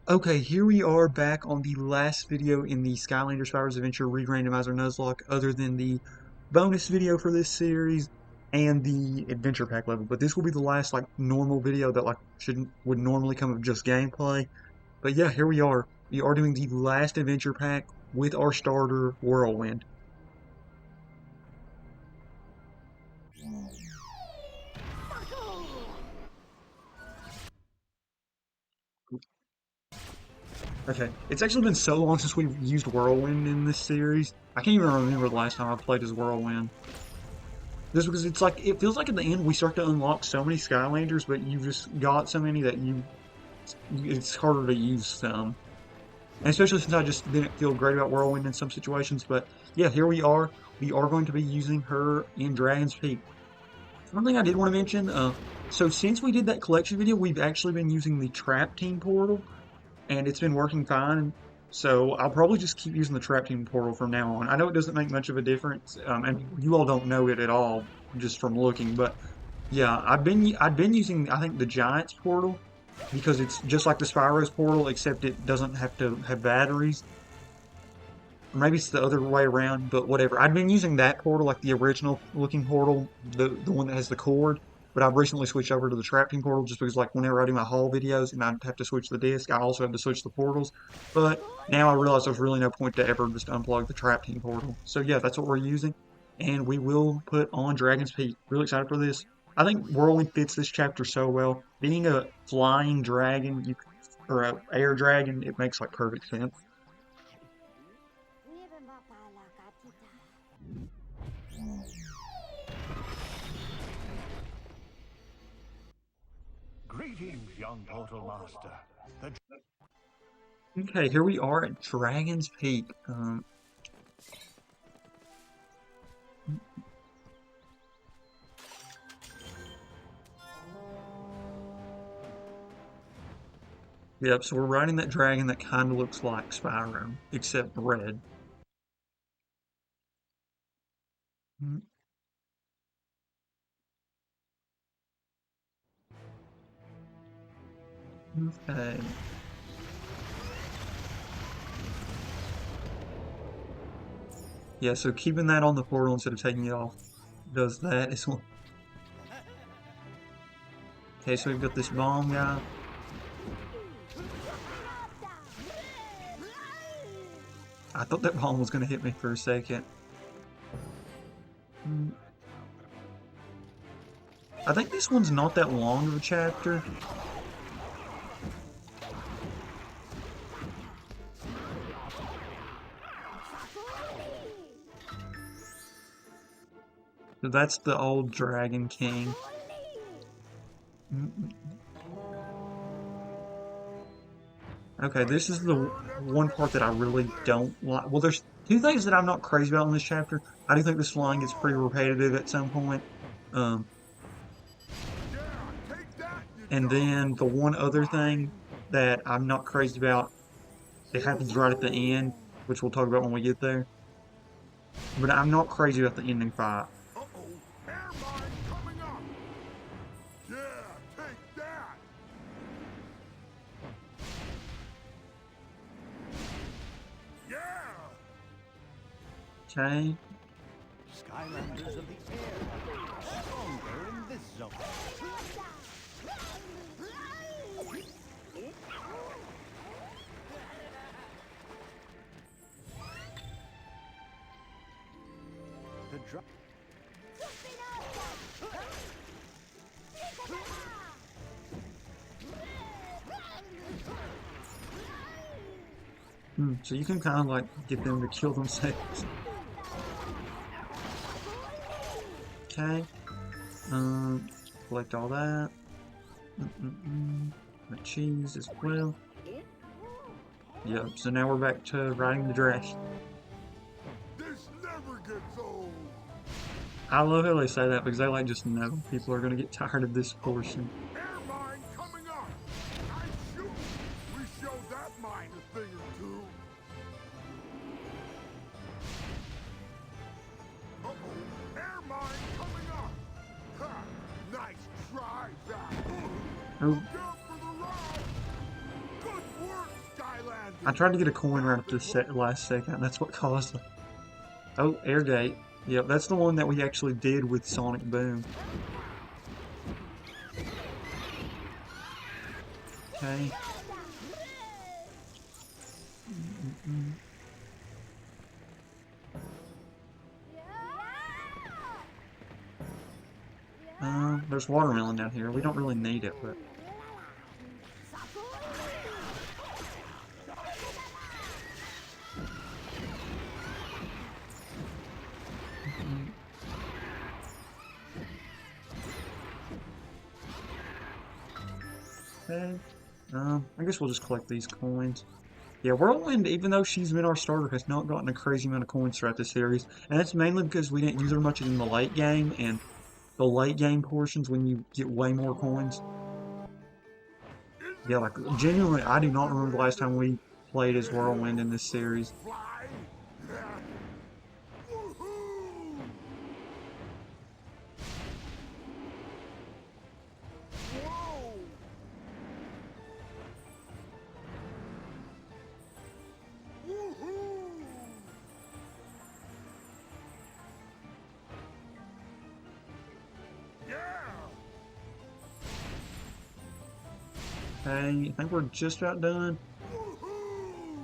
Okay, here we are back on the last video in the Skylanders Spyro's Adventure Re-Randomizer Nuzlocke, other than the bonus video for this series and the adventure pack level. But this will be the last normal video that would normally come of just gameplay. But yeah, here we are. We are doing the last adventure pack with our starter Whirlwind. Okay, it's actually been so long since we've used Whirlwind in this series. I can't even remember the last time I played as Whirlwind. Just because it feels like at the end we start to unlock so many Skylanders, but you've just got so many that it's harder to use some. And especially since I just didn't feel great about Whirlwind in some situations. But yeah, here we are. We are going to be using her in Dragon's Peak. One thing I did want to mention, so since we did that collection video, we've actually been using the Trap Team portal, and it's been working fine. So I'll probably just keep using the Trap Team portal from now on. I know it doesn't make much of a difference, and you all don't know it at all just from looking, but yeah, I've been using, I think, the Giants portal because it's just like the Spyro's portal, except it doesn't have to have batteries. Or maybe it's the other way around, but whatever. I've been using that portal, like the original looking portal, the one that has the cord. But I've recently switched over to the Trap Team portal just because, like, whenever I do my haul videos and I have to switch the disc, I also have to switch the portals. But now I realize there's really no point to ever just unplug the Trap Team portal. So yeah, that's what we're using. And we will put on Dragon's Peak. Really excited for this. I think Whirlwind fits this chapter so well. Being a flying dragon, or an air dragon, it makes like perfect sense. Greetings, young Portal Master. Okay, here we are at Dragon's Peak. Yep, so we're riding that dragon that kind of looks like Spyro, except red. Mm, okay. Yeah, so keeping that on the portal instead of taking it off does that as well. Okay, so we've got this bomb guy. I thought that bomb was going to hit me for a second. Mm. I think this one's not that long of a chapter. So that's the old Dragon King. Okay, this is the one part that I really don't like. Well, there's two things that I'm not crazy about in this chapter. I do think this flying gets pretty repetitive at some point. And then the one other thing that I'm not crazy about, it happens right at the end, which we'll talk about when we get there. But I'm not crazy about the ending fight. Air mine coming up. Yeah, take that. Yeah. Okay. Skylanders of the air, stronger in this zone. The drop. So you can kind of like get them to kill themselves. Okay. Collect all that. My cheese as well. Yep, so now we're back to riding the dragon. This never gets old. I love how they say that because they just know people are going to get tired of this portion. Air mine coming up. I shoot. We showed that mine a thing or two. Uh-oh. Air mine coming up. Ha! Nice try, Zach. Oh. Look out for the ride. Good work, I tried to get a coin right at the last second, and that's what caused it. Oh, air gate. Yep, that's the one that we actually did with Sonic Boom. Okay. There's watermelon down here. We don't really need it, but okay. I guess we'll just collect these coins. Yeah, Whirlwind, even though she's been our starter, has not gotten a crazy amount of coins throughout the series, and that's mainly because we didn't use her much in the late game, and the late game portions when you get way more coins. Yeah, like genuinely, I do not remember the last time we played as Whirlwind in this series. Fly? Woohoo! Whoa! Woohoo! Yeah! Okay, I think we're just about done. Woohoo!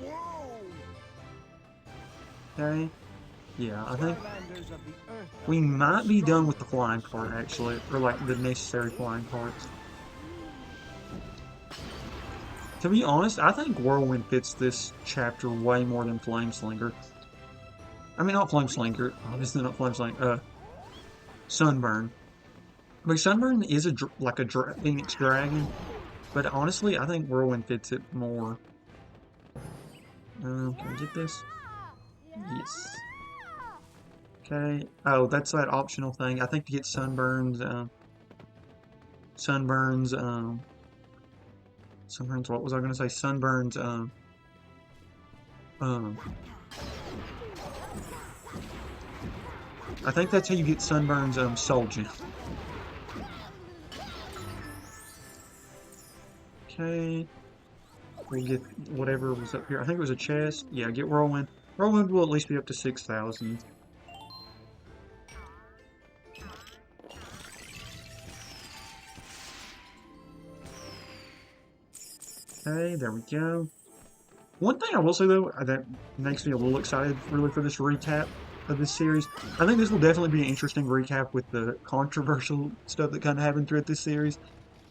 Whoa! Okay, yeah, I think Skylanders of the Earth we might be done with the flying part, actually, or like the necessary flying parts. To be honest, I think Whirlwind fits this chapter way more than Flameslinger. I mean, not Flameslinger, obviously not Flameslinger, Sunburn. But Sunburn is like a Phoenix Dragon, but honestly, I think Whirlwind fits it more. Can I get this? Yes. Okay. Oh, that's that optional thing. I think to get Sunburns, Sunburns, what was I going to say? Sunburns, um, I think that's how you get Sunburn's, Soul Gem. Okay. We'll get whatever was up here. I think it was a chest. Yeah, get Whirlwind. Whirlwind will at least be up to 6,000. Okay, there we go. One thing I will say though that makes me a little excited really for this recap of this series. I think this will definitely be an interesting recap with the controversial stuff that kind of happened throughout this series.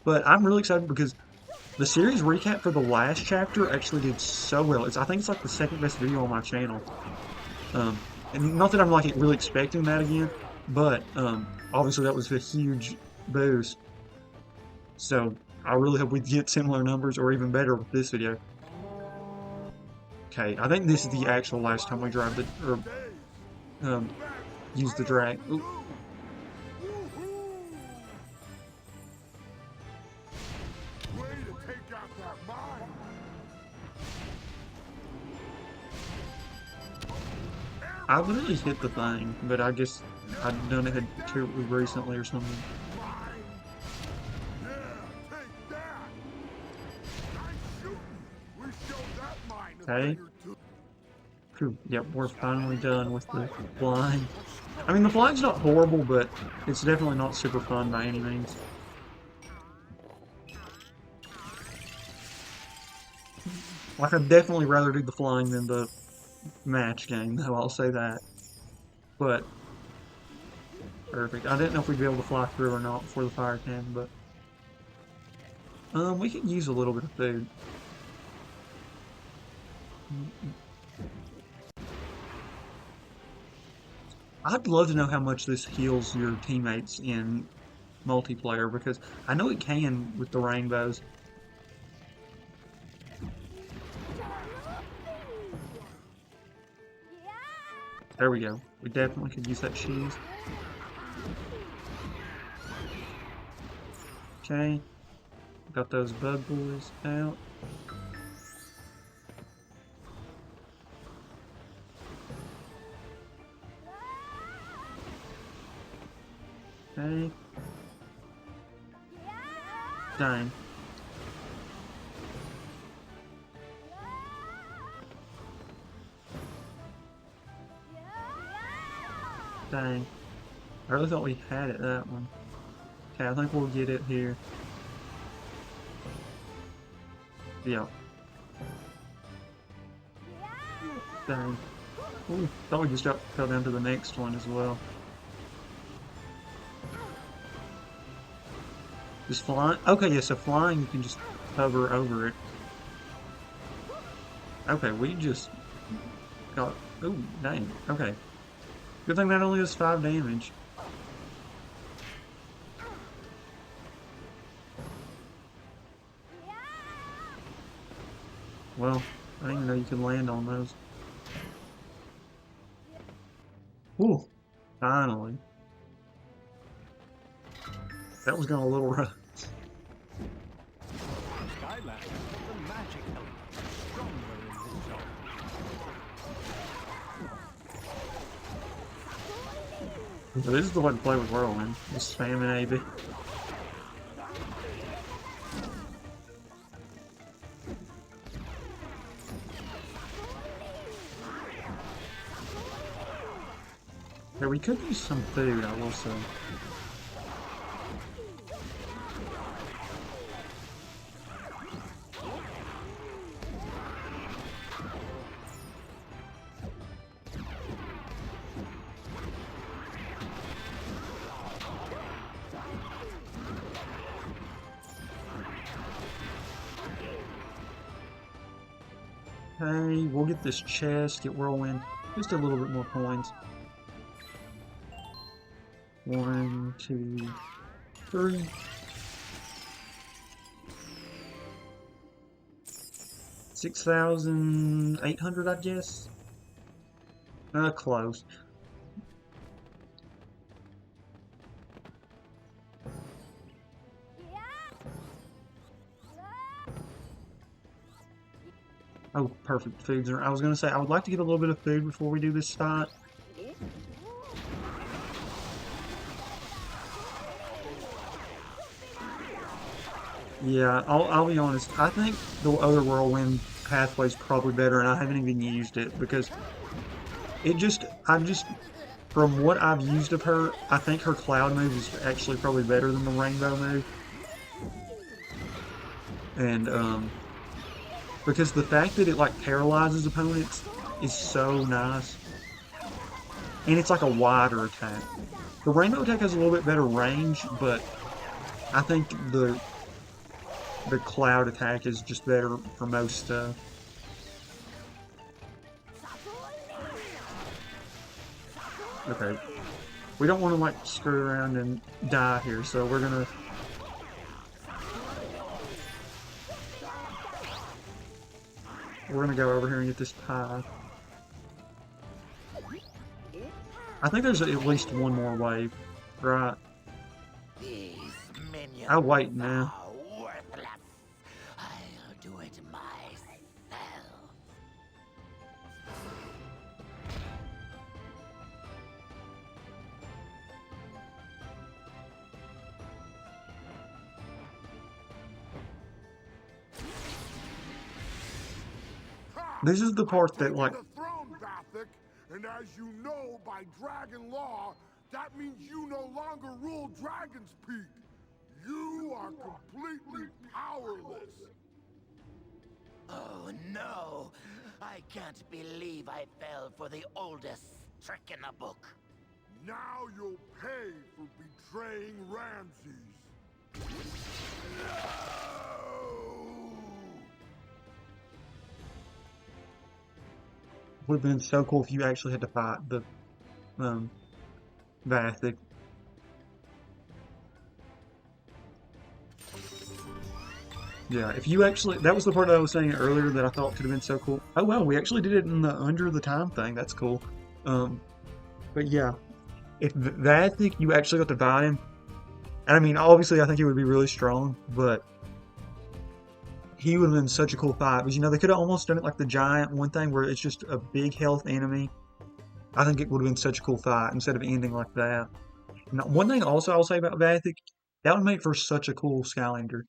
But I'm really excited because the series recap for the last chapter actually did so well. I think it's like the second best video on my channel. And not that I'm like really expecting that again, but obviously that was a huge boost. So I really hope we get similar numbers or even better with this video. Okay, I think this is the actual last time we drive the or use the drag. Ooh. Way to take out that mine! I literally hit the thing, but I guess I'd done it too recently or something. Mine! Yeah, take that! Nice shooting! We showed that mine a Okay. thing or two. Phew, yep, we're finally done with the flying. I mean, the flying's not horrible, but it's definitely not super fun by any means. Like, I'd definitely rather do the flying than the match game, though, I'll say that. But, perfect. I didn't know if we'd be able to fly through or not before the fire came, but... we could use a little bit of food. I'd love to know how much this heals your teammates in multiplayer, because I know it can with the rainbows. There we go. We definitely could use that cheese. Okay. Got those bug boys out. Okay. Dang. Dang. I really thought we had it, that one. Okay, I think we'll get it here. Yeah. Dang. Ooh, thought we just fell down to the next one as well. Just flying? Okay, yeah, so flying you can just hover over it. Okay, we just got... Ooh, dang. Okay. Good thing that only does 5 damage. Well, I didn't even know you could land on those. Ooh, finally. That was going a little rough. Skylanders, the magic element, stronger in this zone. So this is the way to play with Whirlwind. Just spamming AB. Yeah, we could use some food, I will say. Hey, we'll get this chest, get Whirlwind, just a little bit more coins. 1, 2, 3. 6,800, I guess. Close. Oh, perfect. Foods are. I was gonna say I would like to get a little bit of food before we do this fight. Yeah, I'll be honest. I think the other Whirlwind pathway is probably better, and I haven't even used it because I'm just from what I've used of her, I think her cloud move is actually probably better than the rainbow move, and because the fact that it like paralyzes opponents is so nice, and it's like a wider attack. The rainbow attack has a little bit better range, but I think the cloud attack is just better for most stuff. Okay. We don't want to like screw around and die here, so we're gonna go over here and get this pie. I think there's at least one more wave, right? These minions I'll wait now. are worthless. I'll do it myself. This is the part that like The throne, Gothic, and as you know by dragon law, that means you no longer rule Dragon's Peak. You are completely powerless. Oh no! I can't believe I fell for the oldest trick in the book. Now you'll pay for betraying Ramses. would have been so cool if you actually had to fight the Vathic. Yeah, if you actually, that was the part I was saying earlier that I thought could have been so cool. Oh well, we actually did it in the under the time thing. That's cool. But yeah, if Vathic, you actually got to fight him. And I mean, obviously, I think he would be really strong, but he would have been such a cool fight. Because, you know, they could have almost done it like the giant one thing where it's just a big health enemy. I think it would have been such a cool fight instead of ending like that. Now, one thing also I'll say about Vathic, that would make for such a cool Skylander.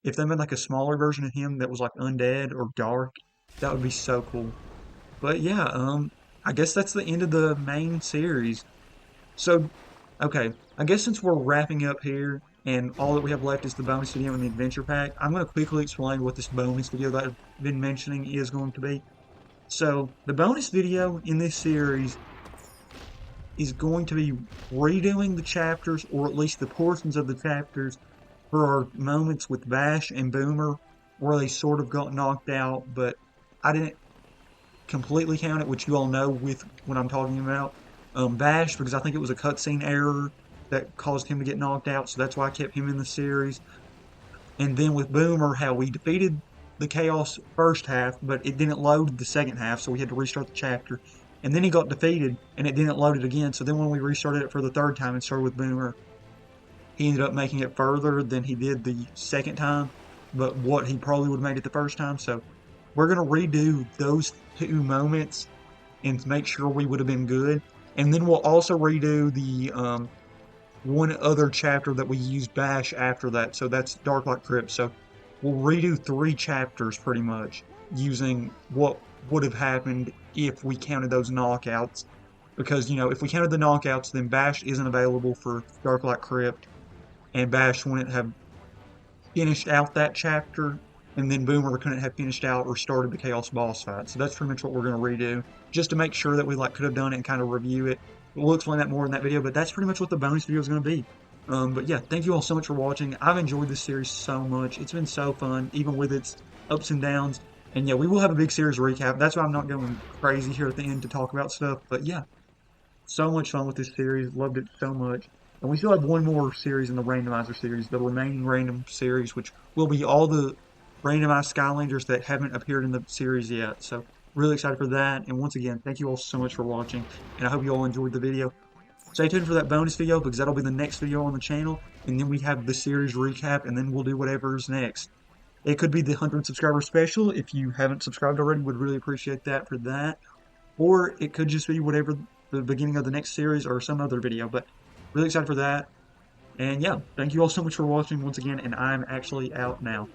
if they made like a smaller version of him that was like undead or dark, that would be so cool. But yeah, I guess that's the end of the main series. So, okay, I guess since we're wrapping up here and all that we have left is the bonus video and the adventure pack, I'm going to quickly explain what this bonus video that I've been mentioning is going to be. So, the bonus video in this series is going to be redoing the chapters, or at least the portions of the chapters, for our moments with Bash and Boomer, where they sort of got knocked out, but I didn't completely count it, which you all know with what I'm talking about. Bash, because I think it was a cutscene error that caused him to get knocked out, so that's why I kept him in the series. And then with Boomer, how we defeated the Chaos first half, but it didn't load the second half, so we had to restart the chapter. And then he got defeated, and it didn't load it again, so then when we restarted it for the third time and started with Boomer, he ended up making it further than he did the second time, but what he probably would have made it the first time. So we're going to redo those two moments and make sure we would have been good. And then we'll also redo the one other chapter that we used Bash after that. So that's Darklight Crypt. So we'll redo 3 chapters pretty much using what would have happened if we counted those knockouts. Because, you know, if we counted the knockouts, then Bash isn't available for Darklight Crypt. And Bash wouldn't have finished out that chapter, and then Boomer couldn't have finished out or started the Chaos boss fight. So that's pretty much what we're going to redo, just to make sure that we could have done it and kind of review it. We'll explain that more in that video, but that's pretty much what the bonus video is going to be. But yeah, thank you all so much for watching. I've enjoyed this series so much. It's been so fun, even with its ups and downs. And yeah, we will have a big series recap. That's why I'm not going crazy here at the end to talk about stuff. But yeah, so much fun with this series. Loved it so much. And we still have one more series in the Randomizer series, the remaining random series, which will be all the randomized Skylanders that haven't appeared in the series yet. So, really excited for that. And once again, thank you all so much for watching. And I hope you all enjoyed the video. Stay tuned for that bonus video, because that'll be the next video on the channel. And then we have the series recap, and then we'll do whatever's next. It could be the 100 subscriber special. If you haven't subscribed already, would really appreciate that for that. Or it could just be whatever the beginning of the next series or some other video. But really excited for that. And yeah, thank you all so much for watching once again, and I'm actually out now.